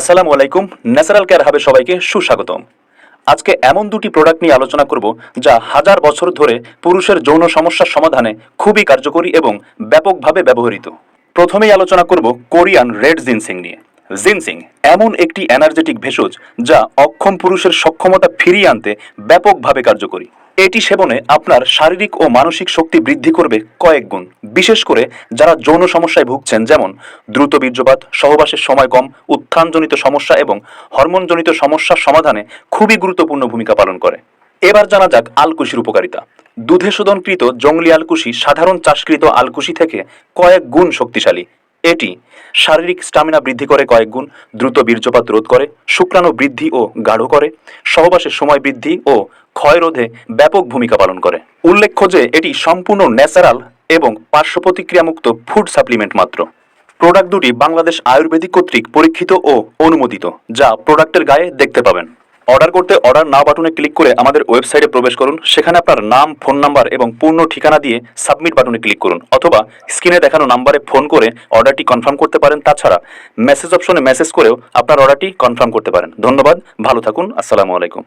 আসসালামু আলাইকুম। Natural care হাবে সবাইকে সুস্বাগতম। আজকে এমন দুটি প্রোডাক্ট নিয়ে আলোচনা করব যা হাজার বছর ধরে পুরুষের যৌন সমস্যার সমাধানে খুবই কার্যকরী এবং ব্যাপকভাবে ব্যবহৃত। প্রথমেই আলোচনা করব কোরিয়ান রেড জিনসিং নিয়ে। জিনসিং এমন একটি এনার্জেটিক ভেষজ যা অক্ষম পুরুষের সক্ষমতা ফিরিয়ে আনতে ব্যাপকভাবে কার্যকরী। এটি সেবনে আপনার শারীরিক ও মানসিক শক্তি বৃদ্ধি করবে কয়েক গুণ, বিশেষ করে যারা যৌন সমস্যায় ভুগছেন, যেমন দ্রুত বীর্যপাত, সহবাসের সময় কম, উত্থানজনিত সমস্যা এবং হরমোনজনিত সমস্যার সমাধানে খুবই গুরুত্বপূর্ণ ভূমিকা পালন করে। এবার জানা যাক আলকুশির উপকারিতা। দুধে শোধনকৃত জংলি আলকুশি সাধারণ চাষকৃত আলকুশি থেকে কয়েক গুণ শক্তিশালী। এটি শারীরিক স্টামিনা বৃদ্ধি করে কয়েক গুণ, দ্রুত বীর্যপাত রোধ করে, শুক্রাণু বৃদ্ধি ও গাঢ় করে, সহবাসের সময় বৃদ্ধি ও ক্ষয় রোধে ব্যাপক ভূমিকা পালন করে। উল্লেখ্য যে এটি সম্পূর্ণ ন্যাচারাল এবং পার্শ্ব প্রতিক্রিয়ামুক্ত ফুড সাপ্লিমেন্ট মাত্র। প্রোডাক্ট দুটি বাংলাদেশ আয়ুর্বেদিক কর্তৃক পরীক্ষিত ও অনুমোদিত, যা প্রোডাক্টের গায়ে দেখতে পাবেন। অর্ডার করতে অর্ডার নাও বাটনে ক্লিক করে আমাদের ওয়েবসাইটে প্রবেশ করুন। সেখানে আপনার নাম, ফোন নাম্বার এবং পূর্ণ ঠিকানা দিয়ে সাবমিট বাটনে ক্লিক করুন, অথবা স্ক্রিনে দেখানো নাম্বারে ফোন করে অর্ডারটি কনফার্ম করতে পারেন। তাছাড়া মেসেজ অপশনে মেসেজ করেও আপনার অর্ডারটি কনফার্ম করতে পারেন। ধন্যবাদ, ভালো থাকুন, আসসালামু আলাইকুম।